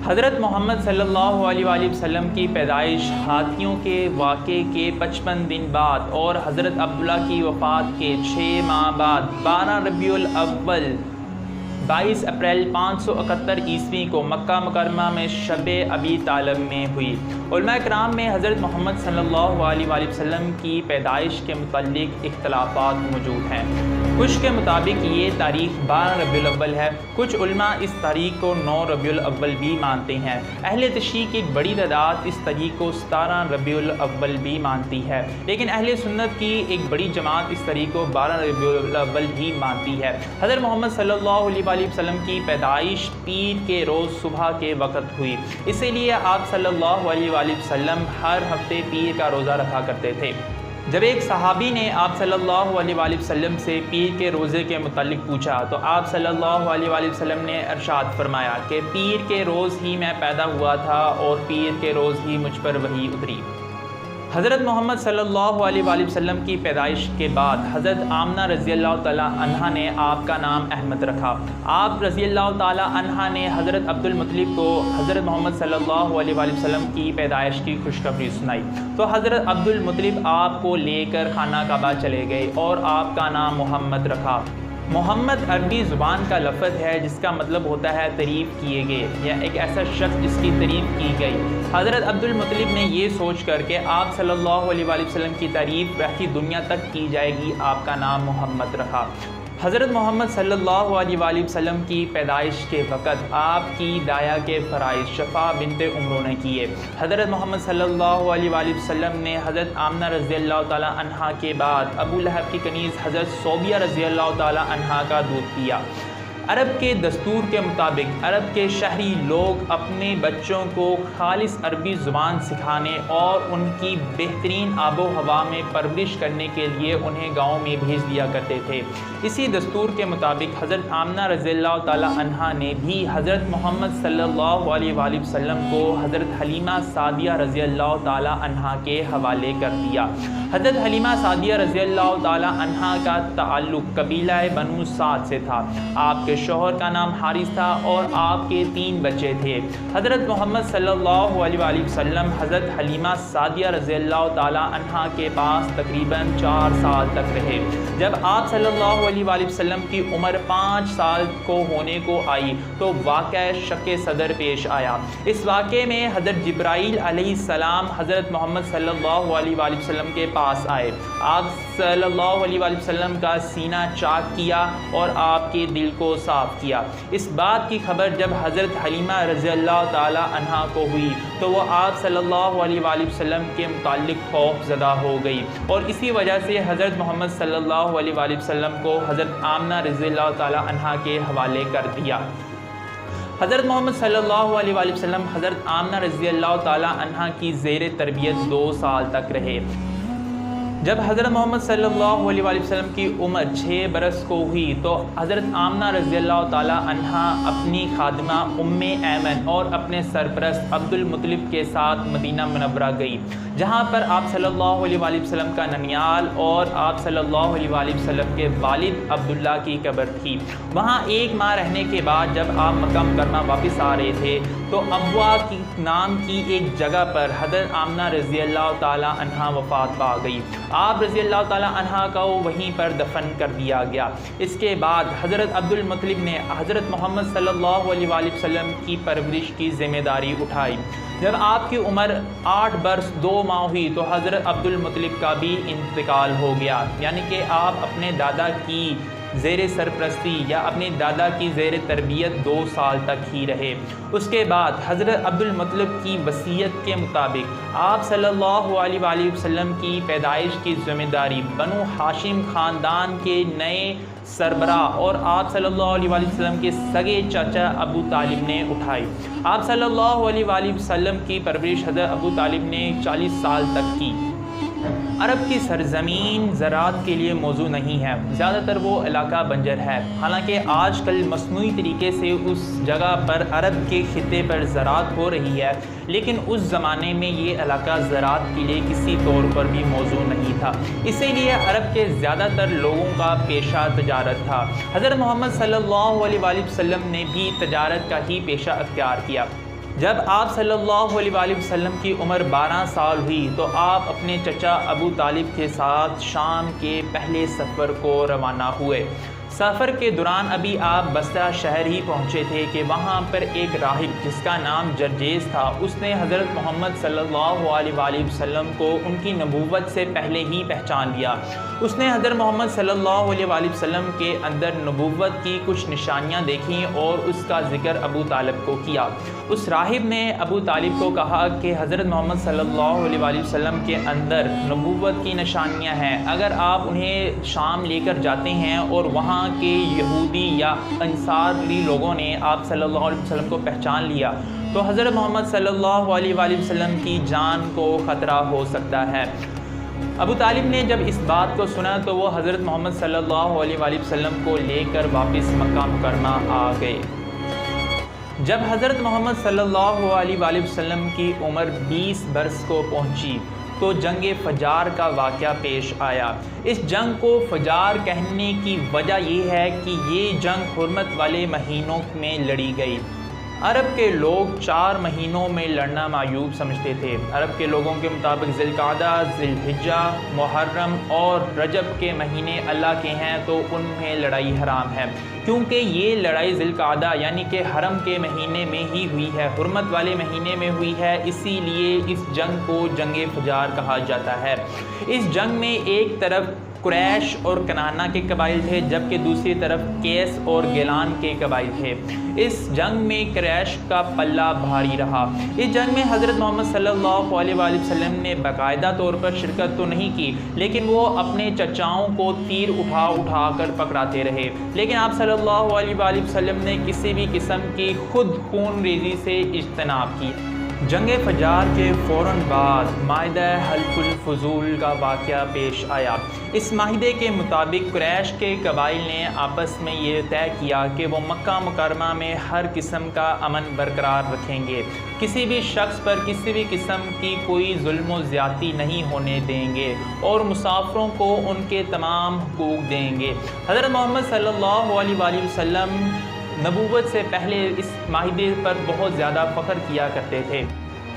حضرت محمد صلی اللہ علیہ وآلہ وسلم کی پیدائش ہاتھیوں کے واقعے کے 55 دن بعد اور حضرت عبداللہ کی وفات کے 6 ماہ بعد 12 ربیع الاول 22 اپریل 571 عیسوی کو مکہ مکرمہ میں شب ابی طالب میں ہوئی۔ علماء کرام میں حضرت محمد صلی اللہ علیہ وآلہ وسلم کی پیدائش کے متعلق اختلافات موجود ہیں۔ کچھ کے مطابق یہ تاریخ 12 ربیع الاول ہے، کچھ علماء اس تاریخ کو 9 ربیع الاول بھی مانتے ہیں۔ اہل تشریع کی ایک بڑی تعداد اس تاریخ کو 17 ربیع الاول بھی مانتی ہے، لیکن اہل سنت کی ایک بڑی جماعت اس تاریخ کو 12 ربیع الاول ہی مانتی ہے۔ حضرت محمد صلی اللہ علیہ وآلہ وسلم کی پیدائش پیر کے روز صبح کے وقت ہوئی، اسی لیے آپ صلی اللہ علیہ وآلہ وسلم ہر ہفتے پیر کا روزہ رکھا کرتے تھے۔ جب ایک صحابی نے آپ صلی اللہ علیہ وآلہ وسلم سے پیر کے روزے کے متعلق پوچھا تو آپ صلی اللہ علیہ وآلہ وسلم نے ارشاد فرمایا کہ پیر کے روز ہی میں پیدا ہوا تھا اور پیر کے روز ہی مجھ پر وحی اتری۔ حضرت محمد صلی اللہ علیہ وآلہ وسلم کی پیدائش کے بعد حضرت آمنہ رضی اللہ تعالی عنہا نے آپ کا نام احمد رکھا۔ آپ رضی اللہ تعالی عنہا نے حضرت عبد المطلب کو حضرت محمد صلی اللہ علیہ وآلہ وسلم کی پیدائش کی خوشخبری سنائی تو حضرت عبد المطلب آپ کو لے کر خانہ کعبہ چلے گئے اور آپ کا نام محمد رکھا۔ محمد عربی زبان کا لفظ ہے جس کا مطلب ہوتا ہے تعریف کیے گئے یا ایک ایسا شخص جس کی تعریف کی گئی۔ حضرت عبد المطلب نے یہ سوچ کر کہ آپ صلی اللہ علیہ وآلہ وسلم کی تعریف وحی دنیا تک کی جائے گی، آپ کا نام محمد رکھا۔ حضرت محمد صلی اللہ علیہ وآلہ وسلم کی پیدائش کے وقت آپ کی دایا کے فرائض شفا بنت عمرو نے کیے۔ حضرت محمد صلی اللہ علیہ وآلہ وسلم نے حضرت آمنہ رضی اللہ تعالی عنہا کے بعد ابو لہب کی کنیز حضرت صوبیہ رضی اللہ تعالی عنہا کا دودھ پیا۔ عرب کے دستور کے مطابق عرب کے شہری لوگ اپنے بچوں کو خالص عربی زبان سکھانے اور ان کی بہترین آب و ہوا میں پرورش کرنے کے لیے انہیں گاؤں میں بھیج دیا کرتے تھے۔ اسی دستور کے مطابق حضرت آمنہ رضی اللہ تعالی عنہا نے بھی حضرت محمد صلی اللہ علیہ وآلہ وسلم کو حضرت حلیمہ سعدیہ رضی اللہ تعالی عنہا کے حوالے کر دیا۔ حضرت حلیمہ سعدیہ رضی اللہ تعالی عنہا کا تعلق قبیلہ بنو سعد سے تھا۔ آپ کے شوہر کا نام حارث تھا اور آپ کے 3 بچے تھے۔ حضرت محمد صلی اللہ علیہ وآلہ وسلم حضرت حلیمہ سعدیہ رضی اللہ تعالی عنہا کے پاس تقریباً 4 سال تک رہے۔ جب آپ صلی اللہ علیہ وآلہ وسلم کی عمر 5 سال کو ہونے کو آئی تو واقعہ شق صدر پیش آیا۔ اس واقعے میں حضرت جبرائیل علیہ السلام حضرت محمد صلی اللہ علیہ وآلہ وسلم کے پاس آئے۔ آپ صلی اللہ علیہ وآلہ وسلم کا سینہ چاک کیا اور آپ کے دل کو صاف کیا۔ اس بات کی خبر جب حضرت حلیمہ رضی اللہ تعالی عنہا کو ہوئی تو وہ آپ صلی اللہ علیہ وآلہ وسلم کے متعلق خوف زدہ ہو گئی اور اسی وجہ سے حضرت محمد صلی اللہ علیہ وآلہ وسلم کو حضرت آمنہ رضی اللہ تعالی عنہا کے حوالے کر دیا۔ حضرت محمد صلی اللہ علیہ وآلہ وسلم حضرت آمنہ رضی اللہ تعالی عنہا کی زیر تربیت 2 سال تک رہے۔ جب حضرت محمد صلی اللہ علیہ وآلہ وسلم کی عمر 6 برس کو ہوئی تو حضرت آمنہ رضی اللہ تعالی عنہا اپنی خادمہ ام ایمن اور اپنے سرپرست عبد المطلب کے ساتھ مدینہ منورہ گئی، جہاں پر آپ صلی اللہ علیہ وآلہ وسلم کا ننیال اور آپ صلی اللہ علیہ وآلہ وسلم کے والد عبداللہ کی قبر تھی۔ وہاں 1 ماہ رہنے کے بعد جب آپ مکہ مکرمہ واپس آ رہے تھے تو ابوا کی نام کی ایک جگہ پر حضرت آمنہ رضی اللہ تعالی عنہا وفات پا گئی۔ آپ رضی اللہ تعالی عنہا کو وہیں پر دفن کر دیا گیا۔ اس کے بعد حضرت عبد المطلب نے حضرت محمد صلی اللہ علیہ وآلہ وسلم کی پرورش کی ذمہ داری اٹھائی۔ جب آپ کی عمر 8 برس 2 ماہ ہوئی تو حضرت عبد المطلب کا بھی انتقال ہو گیا، یعنی کہ آپ اپنے دادا کی زیر سرپرستی یا اپنے دادا کی زیر تربیت 2 سال تک ہی رہے۔ اس کے بعد حضرت عبد المطلب کی وصیت کے مطابق آپ صلی اللہ علیہ وآلہ وسلم کی پیدائش کی ذمہ داری بنو ہاشم خاندان کے نئے سربراہ اور آپ صلی اللہ علیہ وآلہ وسلم کے سگے چاچا ابو طالب نے اٹھائی۔ آپ صلی اللہ علیہ وآلہ وسلم کی پرورش حضرت ابو طالب نے 40 سال تک کی۔ عرب کی سرزمین زراعت کے لیے موزوں نہیں ہے، زیادہ تر وہ علاقہ بنجر ہے۔ حالانکہ آج کل مصنوعی طریقے سے اس جگہ پر عرب کے خطے پر زراعت ہو رہی ہے، لیکن اس زمانے میں یہ علاقہ زراعت کے لیے کسی طور پر بھی موزوں نہیں تھا، اسی لیے عرب کے زیادہ تر لوگوں کا پیشہ تجارت تھا۔ حضرت محمد صلی اللہ علیہ وآلہ وسلم نے بھی تجارت کا ہی پیشہ اختیار کیا۔ جب آپ صلی اللہ علیہ وآلہ وسلم کی عمر 12 سال ہوئی تو آپ اپنے چچا ابو طالب کے ساتھ شام کے پہلے سفر کو روانہ ہوئے۔ سفر کے دوران ابھی آپ بصرہ شہر ہی پہنچے تھے کہ وہاں پر ایک راہب جس کا نام جرجیس تھا، اس نے حضرت محمد صلی اللہ علیہ وآلہ وسلم کو ان کی نبوت سے پہلے ہی پہچان لیا۔ اس نے حضرت محمد صلی اللہ علیہ وآلہ وسلم کے اندر نبوت کی کچھ نشانیاں دیکھیں اور اس کا ذکر ابو طالب کو کیا۔ اس راہب نے ابو طالب کو کہا کہ حضرت محمد صلی اللہ علیہ وآلہ وسلم کے اندر نبوت کی نشانیاں ہیں، اگر آپ انہیں شام لے کر جاتے ہیں اور وہاں کے یہودی یا انصاری لوگوں نے آپ صلی اللہ علیہ وسلم کو پہچان لیا تو حضرت محمد صلی اللہ علیہ وآلہ وسلم کی جان کو خطرہ ہو سکتا ہے۔ ابو طالب نے جب اس بات کو سنا تو وہ حضرت محمد صلی اللہ علیہ وآلہ وسلم کو لے کر واپس مکہ مکرمہ آ گئے۔ جب حضرت محمد صلی اللہ علیہ وآلہ وسلم کی عمر 20 برس کو پہنچی تو جنگ فجار کا واقعہ پیش آیا۔ اس جنگ کو فجار کہنے کی وجہ یہ ہے کہ یہ جنگ حرمت والے مہینوں میں لڑی گئی۔ عرب کے لوگ 4 مہینوں میں لڑنا معیوب سمجھتے تھے۔ عرب کے لوگوں کے مطابق ذی القعدہ، ذی الحجہ، محرم اور رجب کے مہینے اللہ کے ہیں تو ان میں لڑائی حرام ہے، کیونکہ یہ لڑائی ذی القعدہ یعنی کہ حرم کے مہینے میں ہی ہوئی ہے، حرمت والے مہینے میں ہوئی ہے، اسی لیے اس جنگ کو جنگ فجار کہا جاتا ہے۔ اس جنگ میں ایک طرف قریش اور کنانہ کے قبائل تھے جبکہ دوسری طرف کیس اور گیلان کے قبائل تھے۔ اس جنگ میں قریش کا پلہ بھاری رہا۔ اس جنگ میں حضرت محمد صلی اللہ علیہ وآلہ وسلم نے باقاعدہ طور پر شرکت تو نہیں کی، لیکن وہ اپنے چچاؤں کو تیر اٹھا اٹھا کر پکڑاتے رہے، لیکن آپ صلی اللہ علیہ وآلہ وسلم نے کسی بھی قسم کی خود خون ریزی سے اجتناب کی۔ جنگ فجار کے فوراً بعد معاہدہ حلف الفضول کا واقعہ پیش آیا۔ اس معاہدے کے مطابق قریش کے قبائل نے آپس میں یہ طے کیا کہ وہ مکہ مکرمہ میں ہر قسم کا امن برقرار رکھیں گے، کسی بھی شخص پر کسی بھی قسم کی کوئی ظلم و زیادتی نہیں ہونے دیں گے اور مسافروں کو ان کے تمام حقوق دیں گے۔ حضرت محمد صلی اللہ علیہ وآلہ وسلم نبوت سے پہلے اس معاہدے پر بہت زیادہ فخر کیا کرتے تھے۔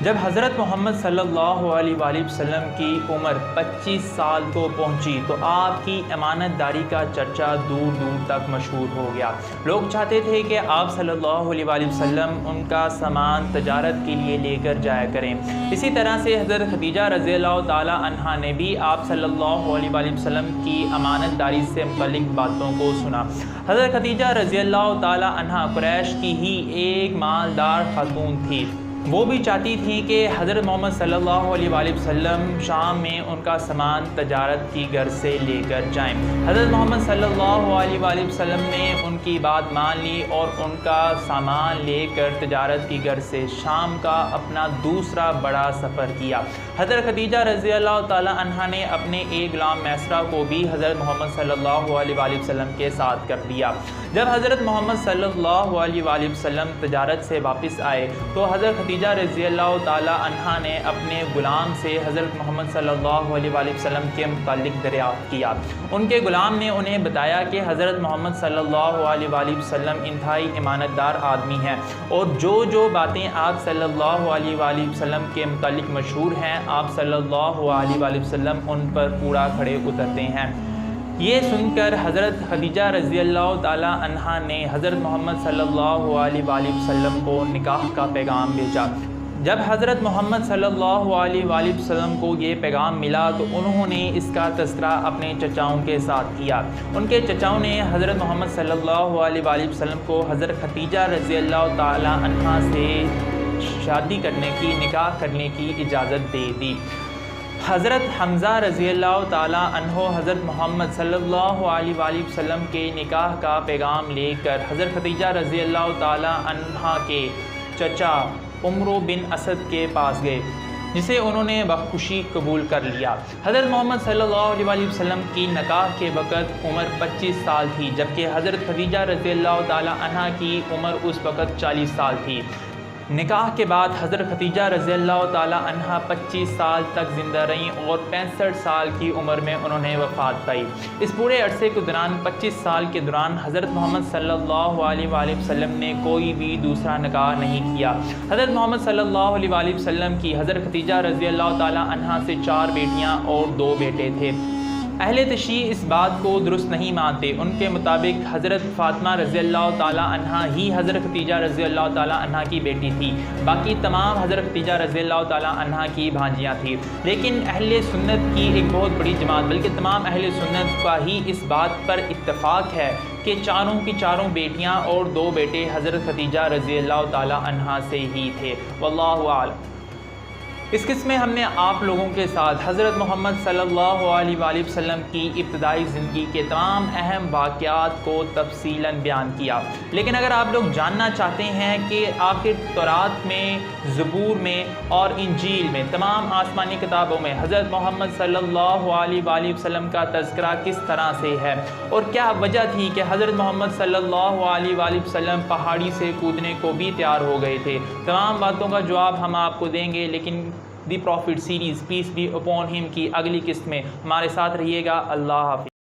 جب حضرت محمد صلی اللہ علیہ وآلہ وسلم کی عمر 25 سال کو پہنچی تو آپ کی امانت داری کا چرچا دور دور تک مشہور ہو گیا۔ لوگ چاہتے تھے کہ آپ صلی اللہ علیہ وآلہ وسلم ان کا سامان تجارت کے لیے لے کر جایا کریں۔ اسی طرح سے حضرت خدیجہ رضی اللہ تعالی عنہا نے بھی آپ صلی اللہ علیہ وآلہ وسلم کی امانت داری سے متعلق باتوں کو سنا۔ حضرت خدیجہ رضی اللہ تعالی عنہا قریش کی ہی ایک مالدار خاتون تھی۔ وہ بھی چاہتی تھیں کہ حضرت محمد صلی اللہ علیہ وآلہ وسلم شام میں ان کا سامان تجارت کی غرض سے لے کر جائیں۔ حضرت محمد صلی اللہ علیہ وآلہ وسلم نے ان کی بات مان لی اور ان کا سامان لے کر تجارت کی غرض سے شام کا اپنا دوسرا بڑا سفر کیا۔ حضرت خدیجہ رضی اللہ تعالی عنہا نے اپنے ایک غلام میسرہ کو بھی حضرت محمد صلی اللہ علیہ وآلہ وسلم کے ساتھ کر دیا۔ جب حضرت محمد صلی اللہ علیہ وآلہ وسلم تجارت سے واپس آئے تو حضرت خدیجہ رضی اللہ تعالی عنہا نے اپنے غلام سے حضرت محمد صلی اللہ علیہ وآلہ وسلم کے متعلق دریافت کیا۔ ان کے غلام نے انہیں بتایا کہ حضرت محمد صلی اللہ علیہ وآلہ وسلم انتہائی امانت دار آدمی ہیں اور جو باتیں آپ صلی اللہ علیہ وآلہ وسلم کے متعلق مشہور ہیں آپ صلی اللہ علیہ وآلہ وسلم ان پر پورا کھڑے اترتے ہیں۔ یہ سن کر حضرت خدیجہ رضی اللہ تعالی عنہا نے حضرت محمد صلی اللہ علیہ وآلہ وسلم کو نکاح کا پیغام بھیجا۔ جب حضرت محمد صلی اللہ علیہ وآلہ وسلم کو یہ پیغام ملا تو انہوں نے اس کا تذکرہ اپنے چچاؤں کے ساتھ کیا۔ ان کے چچاؤں نے حضرت محمد صلی اللہ علیہ وآلہ وسلم کو حضرت خدیجہ رضی اللہ تعالی عنہا سے شادی کرنے کی، نکاح کرنے کی اجازت دے دی۔ حضرت حمزہ رضی اللہ تعالی عنہ حضرت محمد صلی اللہ علیہ وآلہ وسلم کے نکاح کا پیغام لے کر حضرت خدیجہ رضی اللہ تعالی عنہا کے چچا عمرو بن اسد کے پاس گئے، جسے انہوں نے بخوشی قبول کر لیا۔ حضرت محمد صلی اللہ علیہ وآلہ وسلم کی نکاح کے وقت عمر 25 سال تھی جبکہ حضرت خدیجہ رضی اللہ تعالی عنہا کی عمر اس وقت 40 سال تھی۔ نکاح کے بعد حضرت خدیجہ رضی اللہ تعالی عنہ 25 سال تک زندہ رہیں اور 65 سال کی عمر میں انہوں نے وفات پائی۔ اس پورے عرصے کے دوران 25 سال کے دوران حضرت محمد صلی اللہ علیہ وآلہ وسلم نے کوئی بھی دوسرا نکاح نہیں کیا۔ حضرت محمد صلی اللہ علیہ وآلہ وسلم کی حضرت خدیجہ رضی اللہ تعالی عنہ سے 4 بیٹیاں اور 2 بیٹے تھے۔ اہل تشیع اس بات کو درست نہیں مانتے۔ ان کے مطابق حضرت فاطمہ رضی اللہ تعالی عنہ ہی حضرت خدیجہ رضی اللہ تعالی عنہ کی بیٹی تھی، باقی تمام حضرت خدیجہ رضی اللہ تعالی عنہ کی بھانجیاں تھیں۔ لیکن اہل سنت کی ایک بہت بڑی جماعت بلکہ تمام اہل سنت کا ہی اس بات پر اتفاق ہے کہ چاروں کی چاروں بیٹیاں اور 2 بیٹے حضرت خدیجہ رضی اللہ تعالی عنہ سے ہی تھے۔ واللہ اعلم۔ اس قسم میں ہم نے آپ لوگوں کے ساتھ حضرت محمد صلی اللہ علیہ وآلہ وسلم کی ابتدائی زندگی کے تمام اہم واقعات کو تفصیلاً بیان کیا۔ لیکن اگر آپ لوگ جاننا چاہتے ہیں کہ آخر تورات میں، زبور میں اور انجیل میں، تمام آسمانی کتابوں میں حضرت محمد صلی اللہ علیہ وآلہ وسلم کا تذکرہ کس طرح سے ہے اور کیا وجہ تھی کہ حضرت محمد صلی اللہ علیہ وآلہ وسلم پہاڑی سے کودنے کو بھی تیار ہو گئے تھے، تمام باتوں کا جواب ہم آپ کو دیں گے۔ لیکن the prophet series peace be upon ہم کی اگلی قسط میں ہمارے ساتھ رہیے گا۔ اللہ حافظ۔